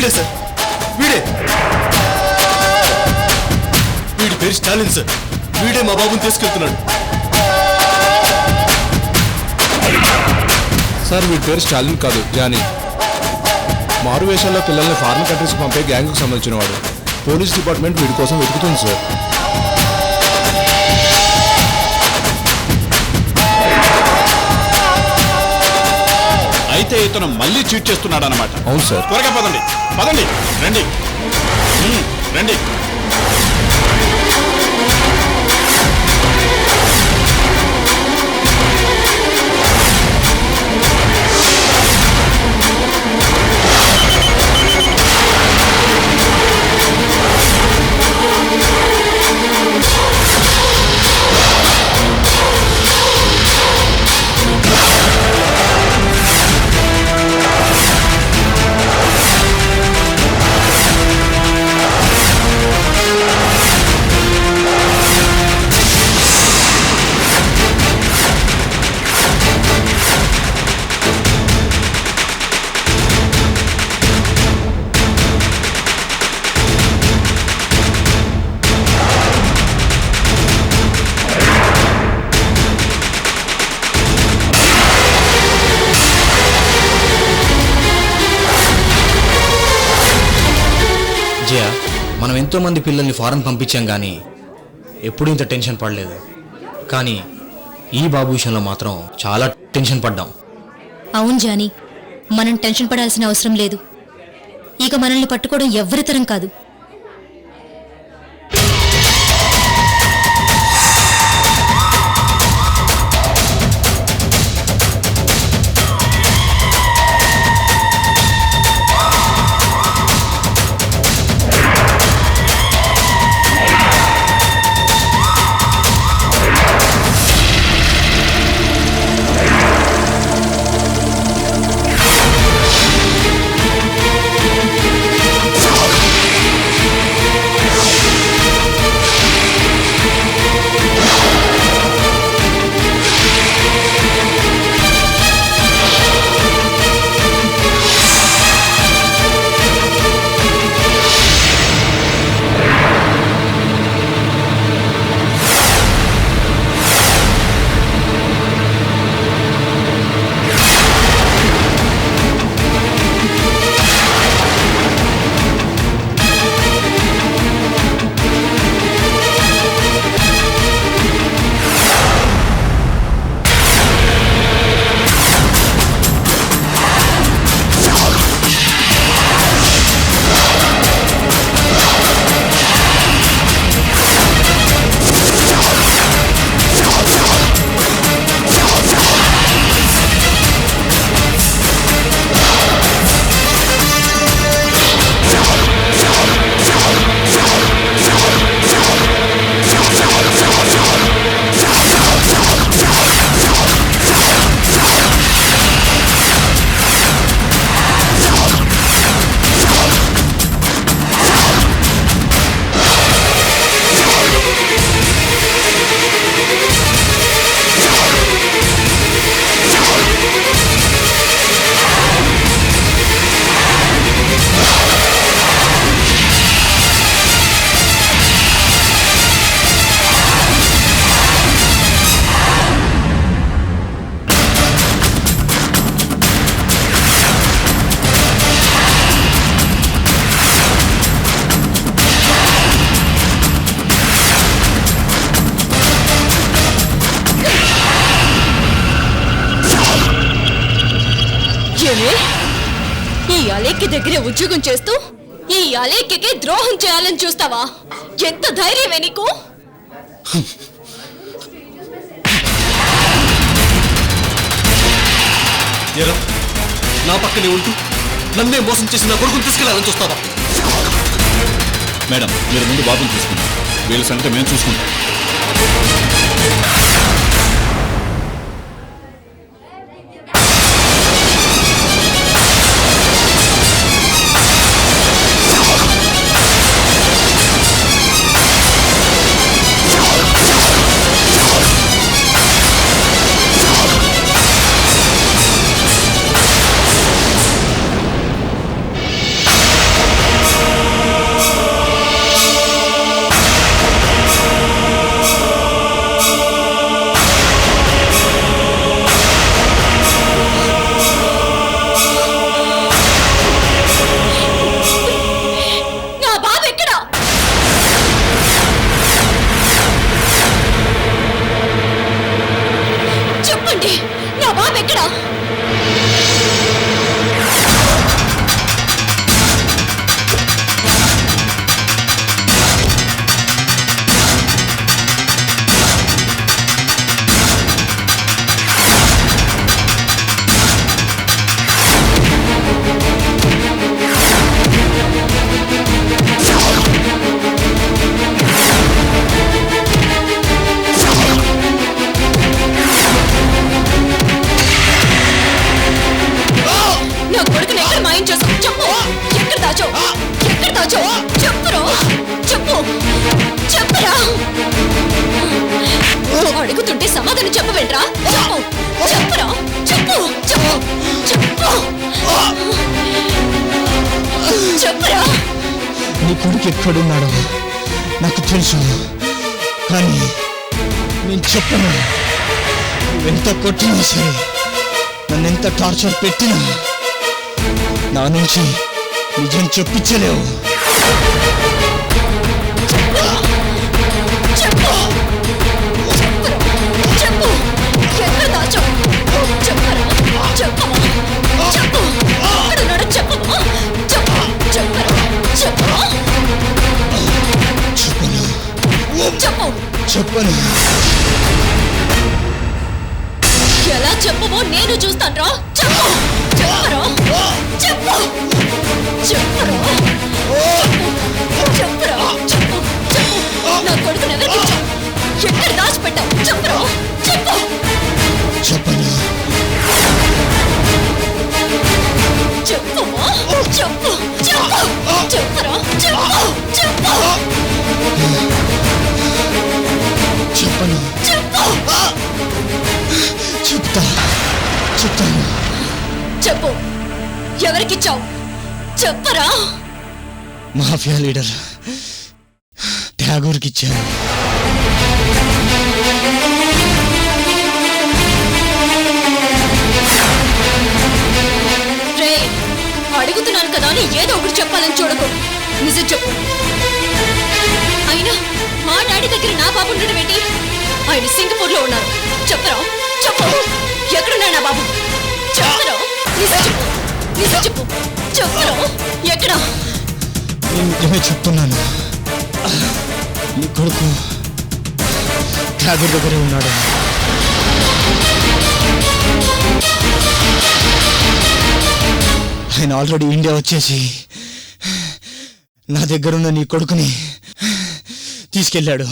వీడే సార్, వీడే. వీడి పేరు స్టాలిన్ సార్. వీడే మా బాబుని తీసుకెళ్తున్నాడు సార్. వీడి పేరు స్టాలిన్ కాదు, జానీ. మారువేషంలో పిల్లల్ని ఫారిన్ కంట్రీస్కి పంపే గ్యాంగ్కు సంబంధించిన వాడు. పోలీస్ డిపార్ట్మెంట్ వీడి కోసం వెతుకుతుంది సార్. అయితే ఇతను మళ్ళీ చీట్ చేస్తున్నాడు అన్నమాట. అవును సార్. త్వరగా పదండి, పదండి, రండి రండి. జయ, మనం ఎంతోమంది పిల్లల్ని ఫారెన్ పంపించాం కానీ ఎప్పుడూ ఇంత టెన్షన్ పడలేదు. కానీ ఈ బాబు విషయంలో మాత్రం చాలా టెన్షన్ పడ్డాం. అవును జానీ, మనం టెన్షన్ పడాల్సిన అవసరం లేదు. ఇక మనల్ని పట్టుకోవడం ఎవ్వరితరం కాదు. ఈ అలేఖ్య దగ్గరే ఉద్యోగం చేస్తూ ఈ అలేఖ్యకి ద్రోహం చేయాలని చూస్తావా? ఎంత ధైర్యమే నీకు? నా పక్కనే ఉంటూ నన్నే మోసం చేసి నా కొడుకుని తీసుకెళ్లాలని చూస్తావా? మేడం, మీరు ముందు బాబుని తీసుకుంటాం, వీళ్ళ సంగతి మేము చూసుకుంటాం. బాబు ఎక్కడా? నా కొడుకుని ఎక్కడ మాయం చేసావు? చెప్పు. ఎక్కడ దాచావు? ఎక్కడ దాచావు? చెప్పురా. చెప్పు. చెప్పురా. అడుగుతుంటే సమాధానం చెప్పవేంట్రా? చెప్పు. చెప్పురా. చెప్పు. చెప్పు. చెప్పు. చెప్పురా. నీ కొడుకు ఎక్కడున్నాడో నాకు తెలుసు, కానీ నేను చెప్పను. నువ్వెంత కొట్టినా సరే, నన్నెంత టార్చర్ పెట్టినా నా నుంచి నిజం చెప్పించలేవు. చెప్పు. చెప్పురా. చెప్పు. ఎక్కడ దాచావు? చెప్పరా. చెప్పమా. చెప్పు. ఎక్కడున్నాడో చెప్పమా. చెప్పు. చెప్పరా. చెప్పమా. చెప్పను, చెప్పు. చెప్పను. ఎలా చెప్పవో నేను చూస్తాను. చెప్పు. చెప్పరా. చెప్పు. చెప్పరా. చెప్పరా. చెప్పు. చెప్పు. నా కొడుకుని ఎవరికి ఇచ్చావు? ఎక్కడ దాచిపెట్టావు? చెప్పరా. చెప్పు. చెప్పను. చెప్పమా. చెప్పు. చెప్పు. చెప్పరా. చెప్పు. చెప్పు. చెప్పను. చెప్పు. చెప్తాను. చెప్పు. ఎవరికిచ్చావు? చెప్పరా. మాఫియా లీడర్ ట్యాగూర్కి ఇచ్చాను. రే, అడుగుతున్నాను కదా అని ఏదో ఒకటి చెప్పాలని చూడకు. నిజం చెప్పు. అయినా మా డాడీ దగ్గర నా బాబు ఉండడం ఏంటి? ఆయన సింగపూర్ లో ఉన్నారు. చెప్పరా. చెప్పు. ఎక్కడున్నాడు నా బాబు? చెప్పరా. నిజం చెప్పు. నిజం చెప్పు. చెప్పరా. ఎక్కడ? నేను నిజమే చెప్తున్నాను. నీ కొడుకు ట్యాగూర్ దగ్గరే ఉన్నాడు. ఆయన ఆల్రెడీ ఇండియా వచ్చేసి నా దగ్గరున్న నీ కొడుకుని తీసుకెళ్ళాడు.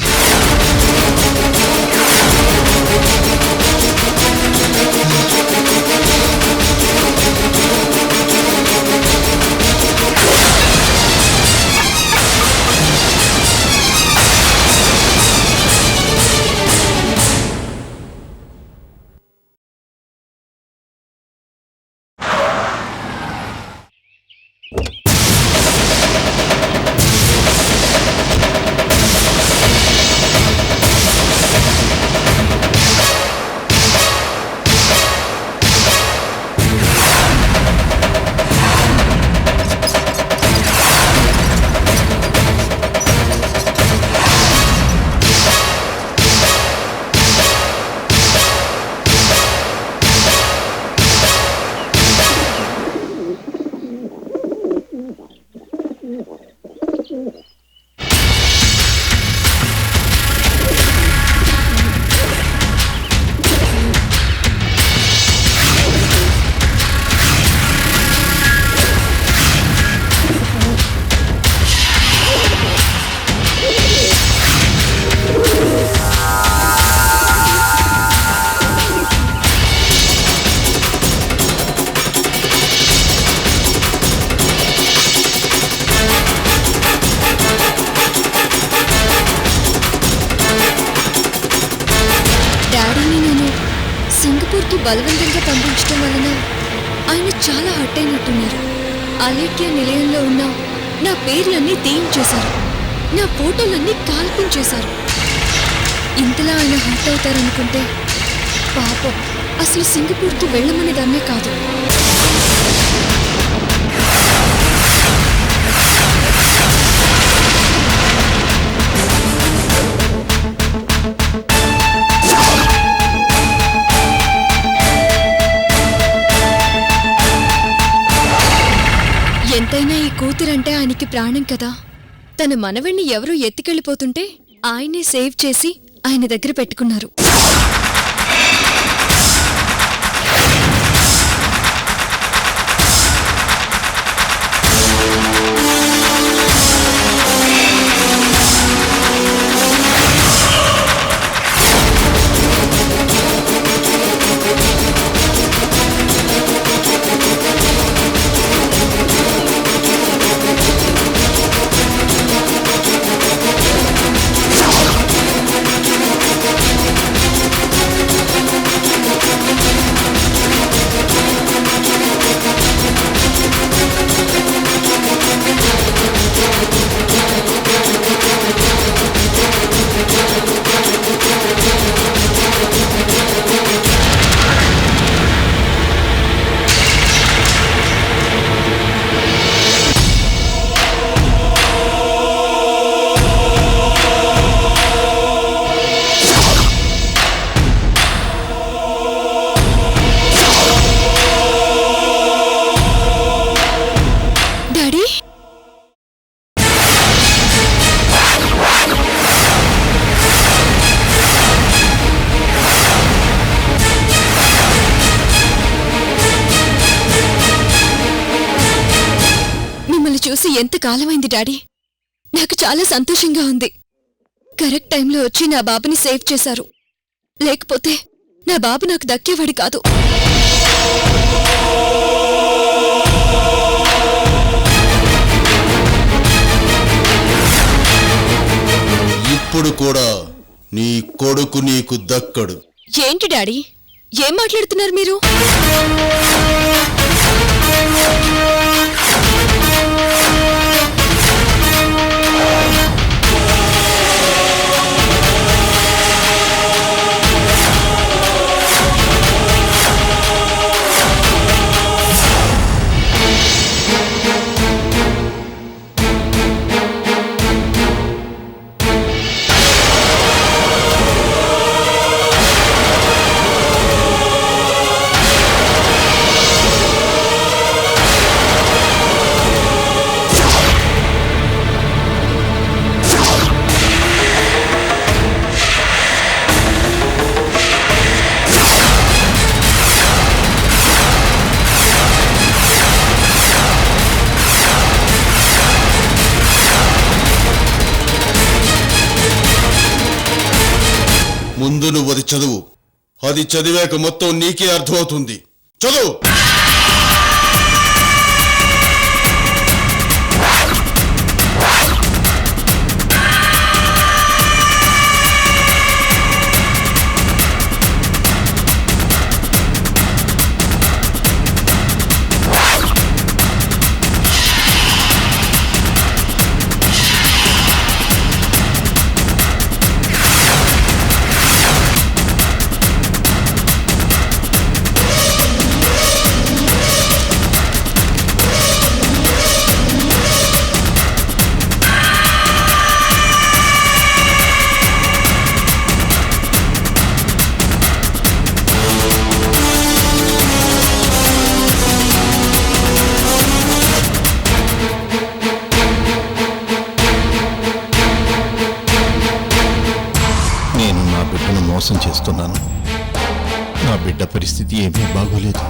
సింగపూర్కి బలవంతంగా పంపించడం వలన ఆయన చాలా హర్ట్ అయినట్టున్నారు. అలేఖ్య నిలయంలో ఉన్న నా పేర్లన్నీ తీయించేశారు, నా ఫోటోలన్నీ కాల్పించేశారు. ఇంతలా ఆయన హర్ట్ అవుతారనుకుంటే పాపం అసలు సింగపూర్కి వెళ్ళమనేదాన్నే కాదు. ఎంతైనా ఈ కూతురంటే ఆయనకి ప్రాణం కదా. తన మనవణ్ణి ఎవరో ఎత్తుకెళ్ళిపోతుంటే ఆయనే సేవ్ చేసి ఆయన దగ్గర పెట్టుకున్నారు. చూసి ఎంత కాలమైంది డాడీ. నాకు చాలా సంతోషంగా ఉంది. కరెక్ట్ టైంలో వచ్చి నా బాబుని సేవ్ చేశారు. లేకపోతే నా బాబు నాకు దక్కేవాడి కాదు. ఇప్పుడు కూడా నీ కొడుకు నీకు దక్కడు. ఏంటి డాడీ, ఏం మాట్లాడుతున్నారు మీరు? ముందు నువ్వు అది చదువు. అది చదివాక మొత్తం నీకే అర్థమవుతుంది. చదువు. మోసం చేస్తున్నాను. నా బిడ్డ పరిస్థితి ఏమీ బాగోలేదు.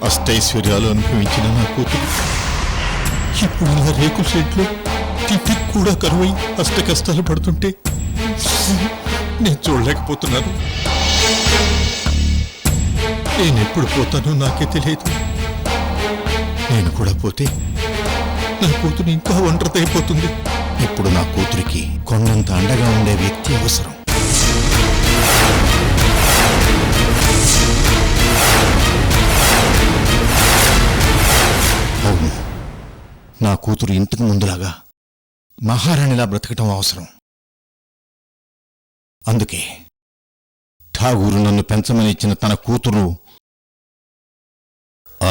అష్టైశ్వర్యాలు అనుభవించిన నా కూతురు ఇప్పుడు నా రేకుల షెడ్లో తిండికి కూడా కరువై అష్ట కష్టాలు పడుతుంటే నేను చూడలేకపోతున్నాను. నేను ఎప్పుడు పోతానో నాకే తెలియదు. నేను కూడా పోతే నా కూతురు ఇంకా ఒంటరిదైపోతుంది. ఇప్పుడు నా కూతురికి కొండంత అండగా ఉండే వ్యక్తి అవసరం. అవును, నా కూతురు ఇంతకు ముందులాగా మహారాణిలా బ్రతకటం అవసరం. అందుకే ఠాగూరు నన్ను పెంచమని ఇచ్చిన తన కూతురు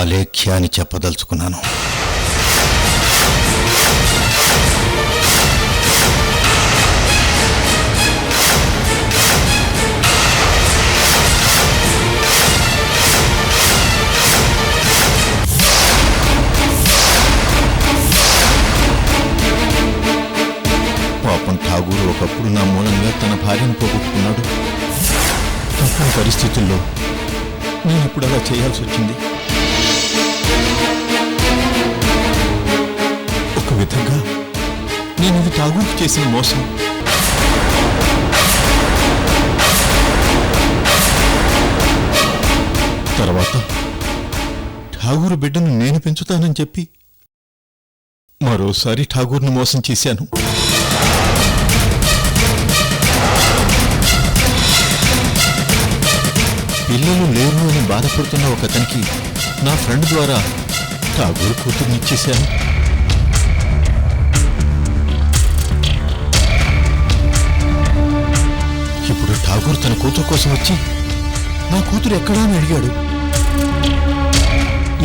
ఆలేఖ్య అని చెప్పదలుచుకున్నాను. ఇప్పుడు నా మూలంగా తన భార్యను పోగొట్టుకున్నాడు. తప్పని పరిస్థితుల్లో నేను ఇప్పుడు అలా చేయాల్సి వచ్చింది. ఒక విధంగా నేను ఇది ఠాగూర్కి చేసిన మోసం. తర్వాత ఠాగూరు బిడ్డను నేను పెంచుతానని చెప్పి మరోసారి ఠాగూర్ను మోసం చేశాను. పిల్లలు లేరు అని బాధపడుతున్న ఒకతనికి నా ఫ్రెండ్ ద్వారా ఠాగూర్ కూతుర్నిచ్చేశాను. ఇప్పుడు ఠాగూర్ తన కూతురు కోసం వచ్చి నా కూతురు ఎక్కడా అని అడిగాడు.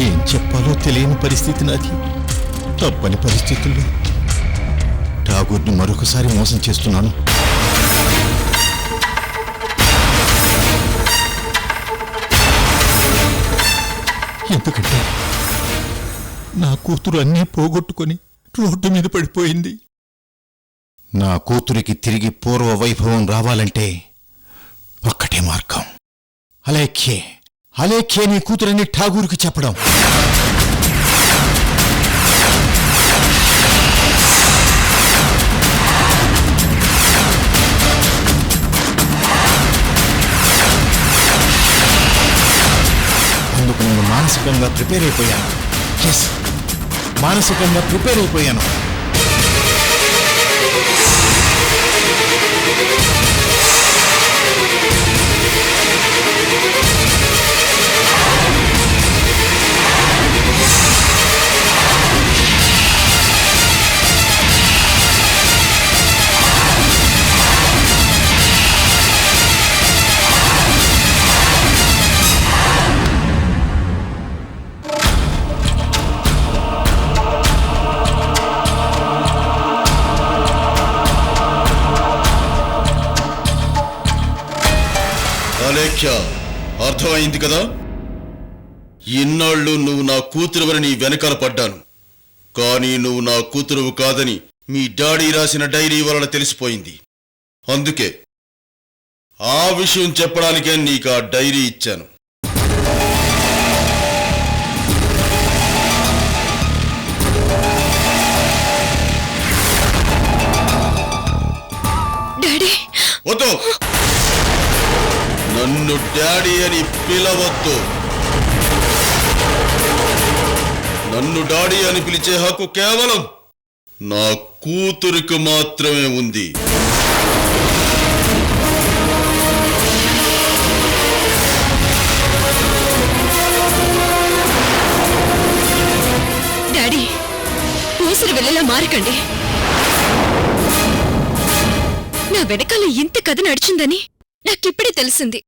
ఏం చెప్పాలో తెలియని పరిస్థితి నాది. తప్పని పరిస్థితుల్లో ఠాగూర్ని మరొకసారి మోసం చేస్తున్నాను. ఎందుకంటే నా కూతురు అన్నీ పోగొట్టుకొని రోడ్డు మీద పడిపోయింది. నా కూతురికి తిరిగి పూర్వ వైభవం రావాలంటే ఒక్కటే మార్గం. అలేఖ్యే నీ కూతురని ఠాగూర్కి చెప్పడం. అందుకు నేను మానసికంగా ప్రిపేర్ అయిపోయాను. మానసికంగా ప్రిపేర్ అయిపోయాను. అలేఖ్య, అర్థమైంది కదా? ఇన్నాళ్ళు నువ్వు నా కూతురువని నీ వెనకాల పడ్డాను. కానీ నువ్వు నా కూతురువు కాదని మీ డాడీ రాసిన డైరీ వలన తెలిసిపోయింది. అందుకే ఆ విషయం చెప్పడానికే నీకు ఆ డైరీ ఇచ్చాను. వద్దు, నన్ను డాడీ అని పిలవద్దు. నన్ను డాడీ అని పిలిచే హక్కు కేవలం నా కూతురికి మాత్రమే ఉంది. డాడీ, ఊసిరి వెళ్ళేలా మారకండి. నా వెనకాల ఇంత కథ నడిచిందని నాకిప్పుడే తెలిసింది.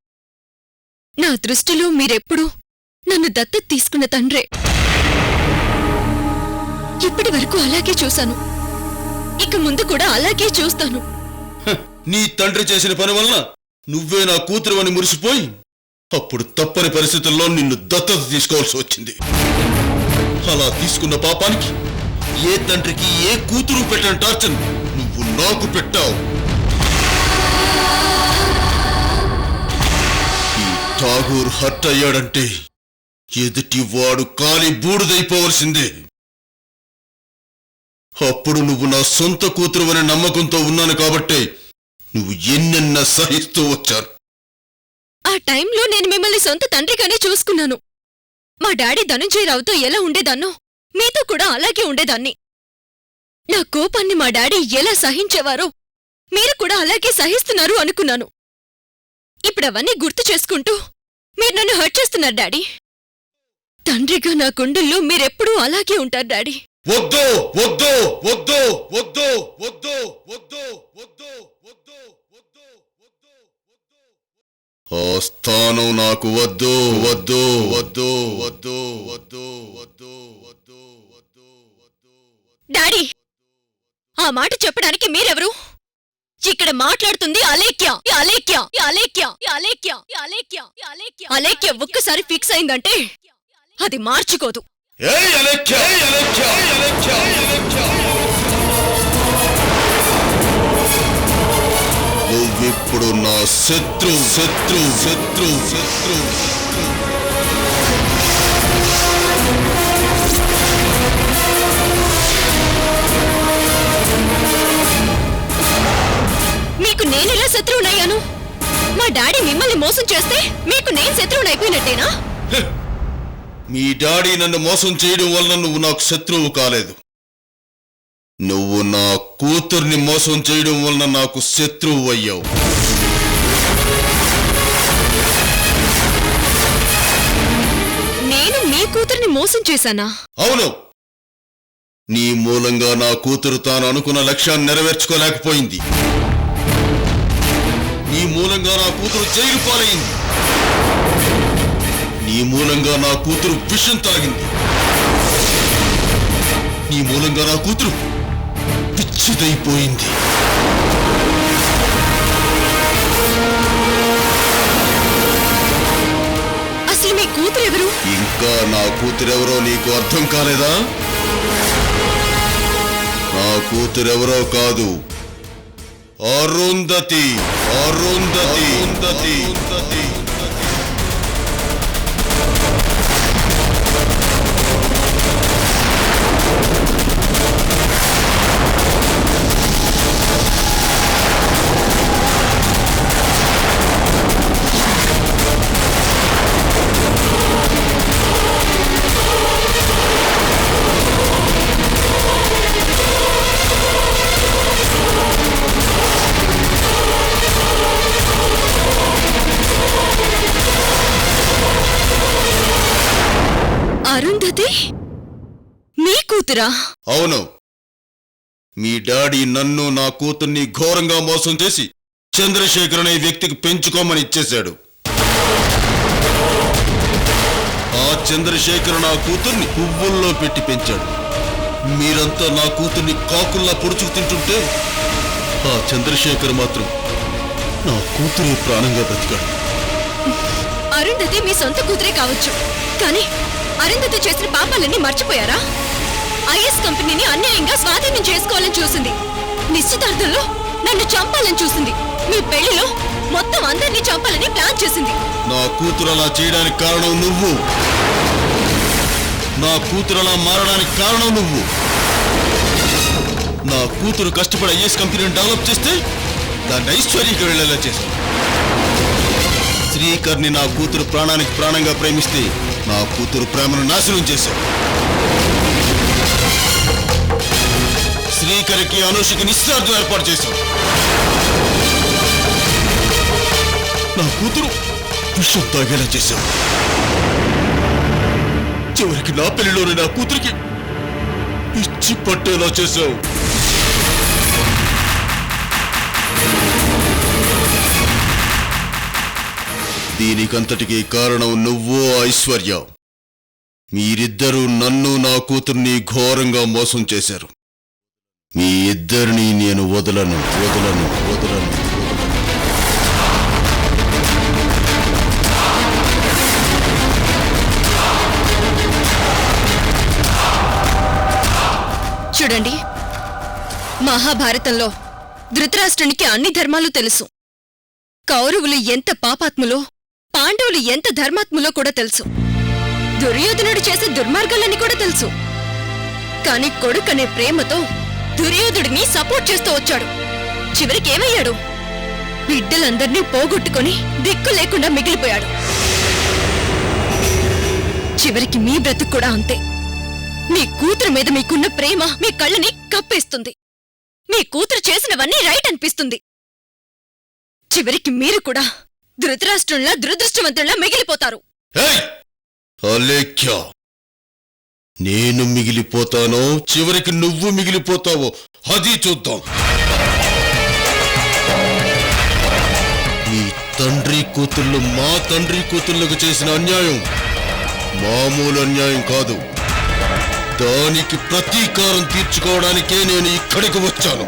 నా దృష్టిలో మీరెప్పుడూ నన్ను దత్తత తీసుకున్న తండ్రే. ఇప్పటి వరకు అలాగే చూశాను, ఇక ముందు కూడా అలాగే చూస్తాను. నీ తండ్రి చేసిన పని వలన నువ్వే నా కూతురు అని మురిసిపోయి అప్పుడు తప్పని పరిస్థితుల్లో నిన్ను దత్తత తీసుకోవాల్సి వచ్చింది. అలా తీసుకున్న పాపానికి ఏ తండ్రికి ఏ కూతురు పెట్టిన టార్చర్ నువ్వు నాకు పెట్టావు. ఠాగూర్ హర్ట్ అయ్యాడంటే ఎదుటి వాడు కాలి బూడిదైపోవలసిందే. అప్పుడు నువ్వు నా సొంత కూతురు అనే నమ్మకంతో ఉన్నాను కాబట్టే నువ్వు ఎన్నెన్న సహిస్తూ వచ్చాను. ఆ టైంలో నేను మిమ్మల్ని సొంత తండ్రిగానే చూసుకున్నాను. మా డాడీ ధనంజయరావుతో ఎలా ఉండేదాన్నో మీతో కూడా అలాగే ఉండేదాన్ని. నా కోపాన్ని మా డాడీ ఎలా సహించేవారో మీరు కూడా అలాగే సహిస్తున్నారు అనుకున్నాను. ఇప్పుడవన్నీ గుర్తు చేసుకుంటూ మీరు నన్ను హర్ట్ చేస్తున్నారు డాడీ. తండ్రిగా నా గుండెల్లో మీరెప్పుడూ అలాగే ఉంటారు డాడీ. వద్దు వద్దు వద్దు వద్దు వద్దు వద్దు వద్దు వద్దు వద్దు ఆ స్థానం నాకు వద్దు వద్దు వద్దు వద్దు వద్దు వద్దు వద్దు వద్దు వద్దు. డాడీ, ఆ మాట చెప్పడానికి మీరెవరు? ఇక్కడ మాట్లాడుతుంది అలేఖ్య. అలేఖ్య అలేఖ్య అలేఖ్య అలేఖ్య అలేఖ్య అలేఖ్య ఒక్కసారి ఫిక్స్ అయిందంటే అది మార్చుకోదు. ఇప్పుడు నా శత్రు శత్రు శత్రు శత్రు మీకు నేనెలా శత్రువునయ్యాను? మా డాడీ మిమ్మల్ని మోసం చేస్తే మీకు నేను శత్రువునైపోయినట్టేనా? మీ డాడీ నన్ను మోసం చేయడం వలన నువ్వు నాకు శత్రువు కాలేదు. నువ్వు నా కూతుర్ని మోసం చేయడం వలన నాకు శత్రువు అయ్యావు. నేను మీ కూతుర్ని మోసం చేశానా? అవును, నీ మూలంగా నా కూతురు తాను అనుకున్న లక్ష్యాన్ని నెరవేర్చుకోలేకపోయింది. నీ మూలంగా నా కూతురు జైలు పాలైంది. నీ మూలంగా నా కూతురు విషం తాగింది. నీ మూలంగా నా కూతురు పిచ్చిదైపోయింది. అసలు మీ కూతురు ఎవరు? ఇంకా నా కూతురెవరో నీకు అర్థం కాలేదా? నా కూతురెవరో కాదు, అరుంధతి. అరుంధతి అరుంధతి అరుంధతి. అరుంధతి మీ కూతురా? అవును, మీ డాడీ నన్ను నా కూతుర్ని ఘోరంగా మోసం చేసి చంద్రశేఖర్ అనే వ్యక్తికి పెంచుకోమని ఇచ్చేశాడు. ఆ చంద్రశేఖర్ నా కూతుర్ని పువ్వుల్లో పెట్టి పెంచాడు. మీరంతా నా కూతుర్ని కాకుల్లా పొడుచుకు తింటుంటే ఆ చంద్రశేఖర్ మాత్రం నా కూతురి ప్రాణంగా బతికాడు. అరుంధతి మీ సొంత కూతురే కావచ్చు, కానీ అరుంధతి చేసిన పాపాలన్నీ మర్చిపోయారా? ఐఎస్ కంపెనీని అన్యాయంగా స్వాధీనం చేసుకోవాలని చూసింది. నిశ్చితార్థంలో నన్ను చంపాలని చూసింది. మీ పెళ్లిలో మొత్తం అందరినీ చంపాలని ప్లాన్ చేసింది. నా కూతురు అలా చేయడానికి కారణం నువ్వు. నా కూతురు అలా మారడానికి కారణం నువ్వు. నా కూతురు కష్టపడి ఐఎస్ కంపెనీని డెవలప్ చేస్తే దాన్ని ఐశ్వర్యకి వెళ్ళేలా చేశావు. శ్రీకర్ని నా కూతురు ప్రాణానికి ప్రాణంగా ప్రేమిస్తే నా కూతురు ప్రేమను నాశనం చేశావు. శ్రీకర్కి అనుషకి నిశ్చార్థం ఏర్పాటు చేశావు. నా కూతురు విషం తాగేలా చేశావు. చివరికి నా పెళ్లిలోని నా కూతురికి పిచ్చి పట్టేలా చేశావు. దీనికంతటికీ కారణం నువ్వు, ఐశ్వర్య. మీరిద్దరూ నన్ను నా కూతుర్ని ఘోరంగా మోసం చేశారు. మీ ఇద్దరిని నేను వదలను వదలను వదలను. చూడండి, మహాభారతంలో ధృతరాష్ట్రునికి అన్ని ధర్మాలు తెలుసు. కౌరవులు ఎంత పాపాత్ములో, పాండవులు ఎంత ధర్మాత్ములో కూడా తెలుసు. దుర్యోధనుడు చేసే దుర్మార్గాలని కూడా తెలుసు. కాని కొడుకనే ప్రేమతో దుర్యోధుడిని సపోర్ట్ చేస్తూ వచ్చాడు. చివరికి ఏమయ్యాడు? బిడ్డలందర్నీ పోగొట్టుకొని దిక్కు లేకుండా మిగిలిపోయాడు. చివరికి మీ బ్రతుకు కూడా అంతే. మీ కూతురు మీద మీకున్న ప్రేమ మీ కళ్ళని కప్పేస్తుంది. మీ కూతురు చేసినవన్నీ రైట్ అనిపిస్తుంది. చివరికి మీరు కూడా ధృతరాష్ట్రంలా దురదృష్టవంతుల్లా మిగిలిపోతారు. అలేఖ్య, నేను మిగిలిపోతానో చివరికి నువ్వు మిగిలిపోతావో అది చూద్దాం. మీ తండ్రి కూతుళ్ళు మా తండ్రి కూతుళ్ళకు చేసిన అన్యాయం మామూలు అన్యాయం కాదు. దానికి ప్రతీకారం తీర్చుకోవడానికే నేను ఇక్కడికి వచ్చాను.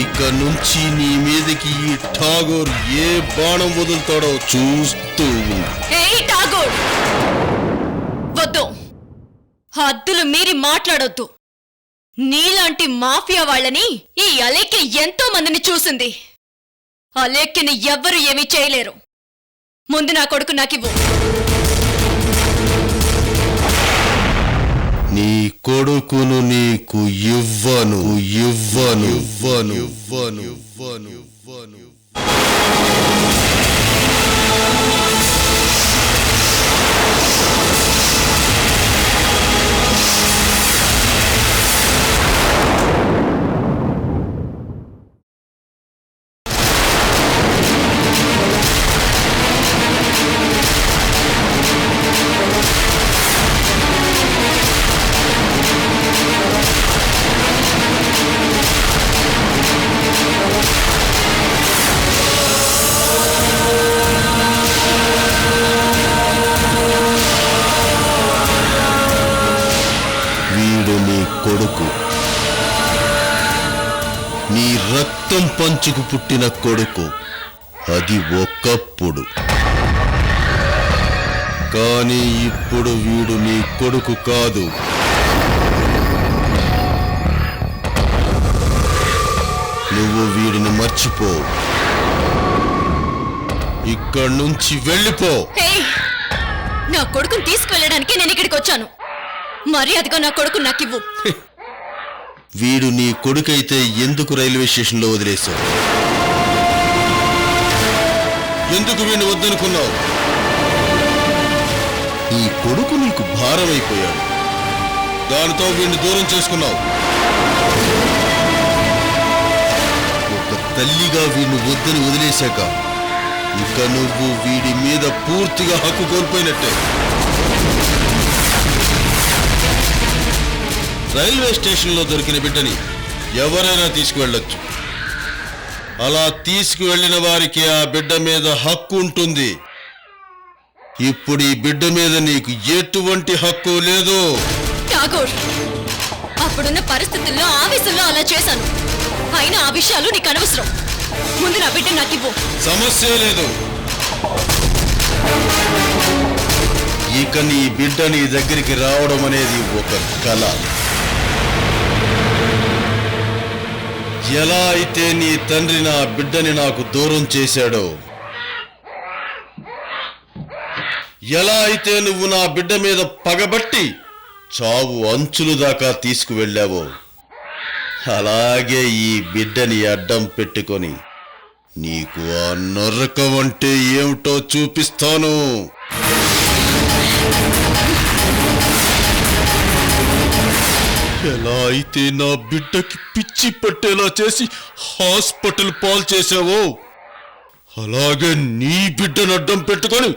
ఇక నుంచి నీ మీదకి ఈ ఠాగూర్ ఏ బాణం వదులుతాడో చూస్తూ వద్దు, హద్దులు మీరి మాట్లాడొద్దు. నీలాంటి మాఫియా వాళ్ళని ఈ అలేఖ్య ఎంతో మందిని చూసింది. అలేఖ్యని ఎవ్వరూ ఏమీ చేయలేరు. ముందు నా కొడుకు నాకివ్వు. నీ కొడుకును నీకు ఇవ్వను ఇవ్వను ఇవ్వను ఇవ్వను ఇవ్వను ఇవ్వను. వీడు నీ కొడుకు, నీ రక్తం పంచుకు పుట్టిన కొడుకు. అది ఒకప్పుడు, కానీ ఇప్పుడు వీడు నీ కొడుకు కాదు. నువ్వు వీడిని మర్చిపో. ఇక్కడి నుంచి వెళ్ళిపో. నా కొడుకుని తీసుకువెళ్ళడానికి నేను ఇక్కడికి వచ్చాను. మర్యాదగా నా కొడుకు నాకివ్వు. వీడు నీ కొడుకైతే ఎందుకు రైల్వే స్టేషన్లో వదిలేశావు? ఎందుకు వీడిని వద్దనుకున్నావు? ఈ కొడుకు నీకు భారమైపోయాడు, దానితో వీడిని దూరం చేసుకున్నావు. ఒక తల్లిగా వీడిని వద్దని వదిలేశాక ఇక నువ్వు వీడి మీద పూర్తిగా హక్కు కోల్పోయినట్టే. రైల్వే స్టేషన్లో దొరికిన బిడ్డని ఎవరైనా తీసుకువెళ్ళొచ్చు. అలా తీసుకువెళ్ళిన వారికి ఆ బిడ్డ మీద హక్కు ఉంటుంది. ఇప్పుడు ఈ బిడ్డ మీద నీకు ఎటువంటి హక్కు లేదు. ఠాగూర్, అప్పుడున్న పరిస్థితుల్లో ఆవేశంలో అలా చేశాను. అయినా ఆ విషయాలు నీకు అనవసరం. ముందు నా బిడ్డ నాకివ్వు. సమస్య లేదు. ఇక నీ బిడ్డ నీ దగ్గరికి రావడం అనేది ఒక కళ. ఎలా అయితే నీ తండ్రి నా బిడ్డని నాకు దూరం చేశాడో, ఎలా అయితే నువ్వు నా బిడ్డ మీద పగబట్టి చావు అంచులు దాకా తీసుకువెళ్ళావో, అలాగే ఈ బిడ్డని అడ్డం పెట్టుకొని నీకు ఆ నరకం అంటే ఏమిటో చూపిస్తాను. ఎలా అయితే నా బిడ్డకి పిచ్చి పట్టేలా చేసి హాస్పిటల్ పాలు చేసావో, అలాగే నీ బిడ్డను అడ్డం పెట్టుకొని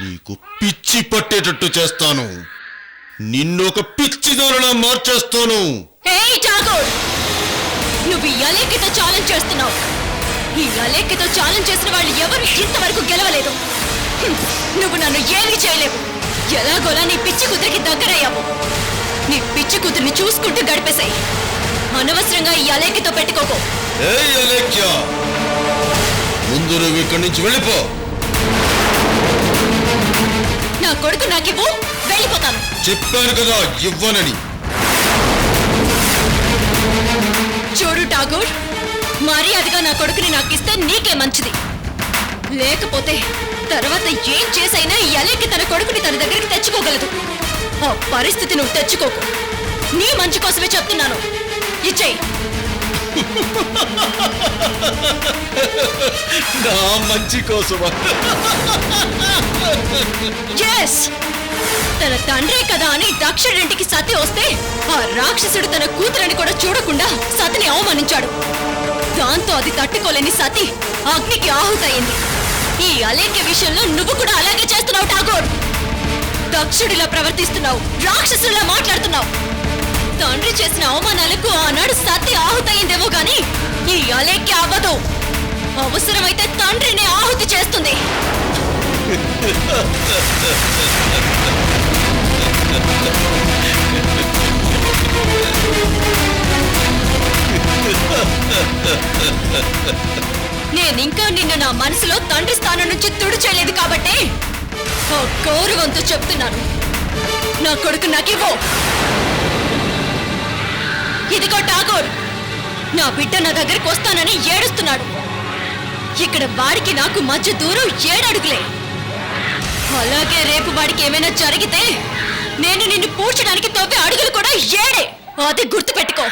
నీకు పిచ్చి పట్టేటట్టు చేస్తాను. నిన్నొక పిచ్చిదారులా మార్చేస్తాను. నువ్వు ఈ అలేఖ్యతో ఛాలెంజ్ చేస్తున్నావు. ఈ అలేఖ్యతో ఛాలెంజ్ చేసిన వాళ్ళు ఎవరు ఇంతవరకు గెలవలేదు. నువ్వు నన్ను ఏమీ చేయలేవు. ఎలాగోలా నీ పిచ్చి కూతురికి దగ్గరయ్యావు. నీ పిచ్చి కూతురిని చూసుకుంటూ గడిపేశాయి. అనవసరంగా ఈ అలేఖ్యతో పెట్టుకోకు. ముందు నువ్వు ఇక్కడి నుంచి వెళ్ళిపో. నా కొడుకు నాకివ్వు, వెళ్ళిపోతాను. చెప్పాను కదా ఇవ్వనని. చూడు ఠాగూర్, మర్యాదగా నా కొడుకుని నాకిస్తే నీకే మంచిది. లేకపోతే తర్వాత ఏం చేసైనా ఈ అలేఖ్య తన కొడుకుని తన దగ్గరికి తెచ్చుకోగలదు. ఆ పరిస్థితి నువ్వు తెచ్చుకోకు. నీ మంచి కోసమే చెప్తున్నాను. ఇచ్చేయి. నా మంచి కోసమా? తన తండ్రే కదా అని దక్షుడింటికి సతి వస్తే ఆ రాక్షసుడు తన కూతురని కూడా చూడకుండా సతిని అవమానించాడు. దాంతో అది తట్టుకోలేని సతి అగ్నికి ఆహుతయింది. ఈ అలేఖ్య విషయంలో నువ్వు కూడా అలాగే చేస్తున్నావు ఠాగూర్. దక్షుడిలా ప్రవర్తిస్తున్నావు, రాక్షసులా మాట్లాడుతున్నావు. తండ్రి చేసిన అవమానాలకు ఆనాడు సతి ఆహుతయిందేమో గాని ఈ అలేఖ్య అవ్వదు. అవసరమైతే తండ్రిని ఆహుతి చేస్తుంది. నేనింకా నిన్ను నా మనసులో తండ్రి స్థానం నుంచి తుడిచేయలేదు కాబట్టి ఆ గౌరవంతో చెప్తున్నాను, నా కొడుకు నాకివ్వు. ఇదిగో ఠాగూర్, నా బిడ్డ నా దగ్గరికి వస్తానని ఏడుస్తున్నాడు. ఇక్కడ వాడికి నాకు మధ్య దూరం 7 అడుగులే. అలాగే రేపు వాడికి ఏమైనా జరిగితే నేను నిన్ను పూడ్చడానికి తవ్వే అడుగులు కూడా 7. అది గుర్తు పెట్టుకో.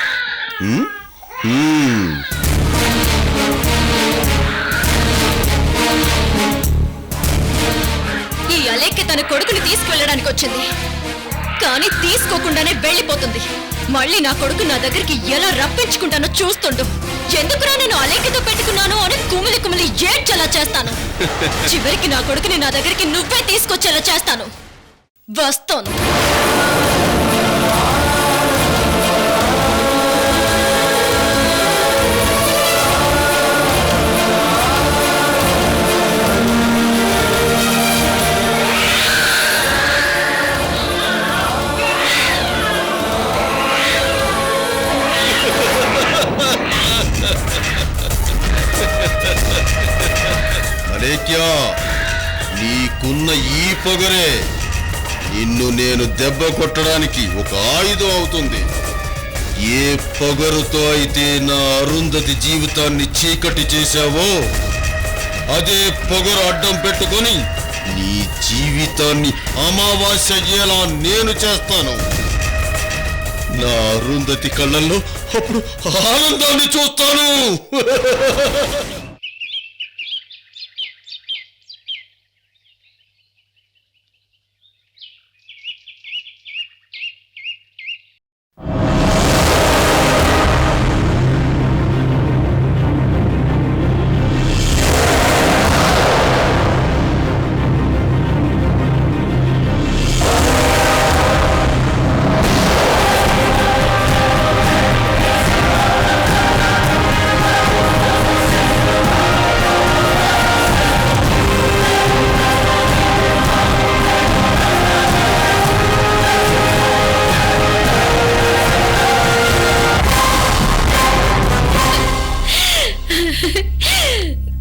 ఈ అలేఖ్య తన కొడుకుని తీసుకువెళ్ళడానికి వచ్చింది, కానీ తీసుకోకుండానే వెళ్ళిపోతుంది. మళ్ళీ నా కొడుకు నా దగ్గరికి ఎలా రప్పించుకుంటానో చూస్తుండు. ఎందుకురా నేను అలేఖ్యతో పెట్టుకున్నాను అని కుమిలి కుమిలి ఏడ్చేలా చేస్తాను. చివరికి నా కొడుకుని నా దగ్గరికి నువ్వే తీసుకొచ్చేలా చేస్తాను. వస్తాను. అలేఖ్యా, నీకున్న ఈ పొగరే నిన్ను నేను దెబ్బ కొట్టడానికి ఒక ఆయుధం అవుతుంది. ఏ పొగరుతో అయితే నా అరుంధతి జీవితాన్ని చీకటి చేశావో అదే పొగరు అడ్డం పెట్టుకొని నీ జీవితాన్ని అమావాస్య అయ్యేలా నేను చేస్తాను. నా అరుంధతి కళ్ళల్లో అప్పుడు ఆనందాన్ని చూస్తాను.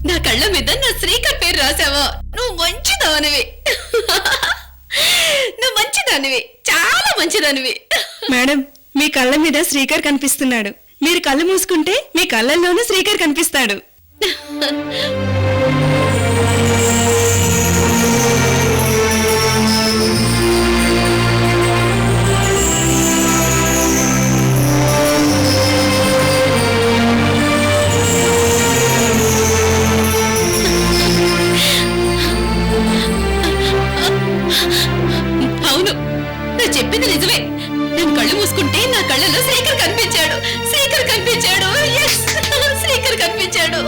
నా కళ్ళ మీద నా శ్రీకర్ పేరు రాసావా? నువ్వు మంచిదానివి. నువ్వు మంచిదానివి, చాలా మంచిదానివి. మేడం, మీ కళ్ళ మీద శ్రీకర్ కనిపిస్తున్నాడు. మీరు కళ్ళు మూసుకుంటే మీ కళ్ళల్లోనూ శ్రీకర్ కనిపిస్తాడు. అవును, నువ్వు చెప్పింది నిజమే. నేను కళ్ళు మూసుకుంటే నా కళ్ళలో శ్రీకర్ కనిపించాడు. శ్రీకర్ కనిపించాడు. yes, శ్రీకర్ కనిపించాడు.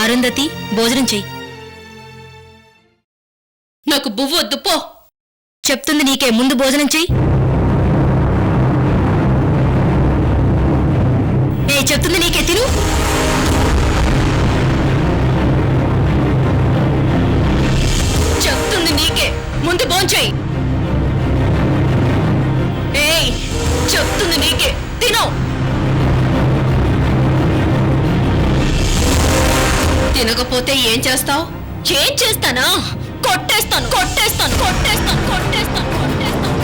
అరుంధతి, భోజనం చెయ్యి. నాకు బువ్వొద్దు, పో. చెప్తుంది నీకే, ముందు భోజనం చెయ్యి. చెప్తుంది నీకే, తిను. చెప్తుంది నీకే, ముందు భోంచేయి. ఏయ్, చెప్తుంది నీకే, తిను. తినకపోతే ఏం చేస్తావు? ఏం చేస్తానా? కొట్టేస్తాను, కొట్టేస్తాను, కొట్టేస్తాను, కొట్టేస్తాను, కొట్టేస్తాను.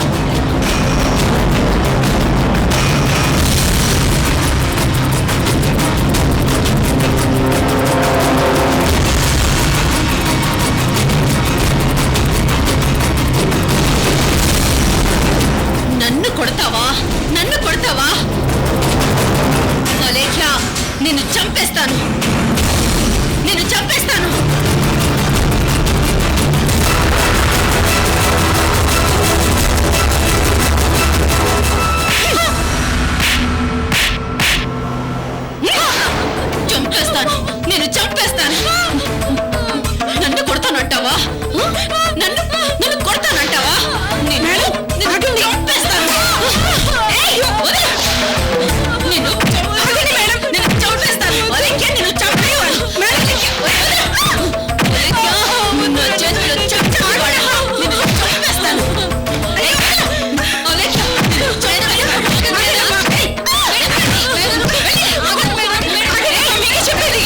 నన్ను కొడతావా? నన్ను కొడతావా? అలేఖ్య, నిన్ను చంపేస్తాను, నిన్ను చంపేస్తాను. చంపేస్తాను, నేను చంపేస్తాను. నన్ను కొడతానంటావా? నన్ను నన్ను కొడతానంటావా? నిన్ను చంపేస్తాను. ఏయ్, వదిలు. నిన్ను చంపేస్తాను. అలేఖ్య, నిన్ను చంపేవాడు. నా చేతిలో చంపేవాడు. నిన్ను చంపేస్తాను. అలేఖ్య, నిన్ను చంపేస్తాను. మీకే చెప్పేది.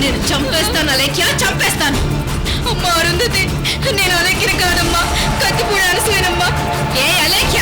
నేను చంపేస్తాను అలేఖ్య, చంపేస్తాను. అమ్మా అరుంధతి, నేను అలేఖ్యని కాదమ్మా, కత్తిపూడి అనసూయనమ్మా. ఏ అలేఖ్య,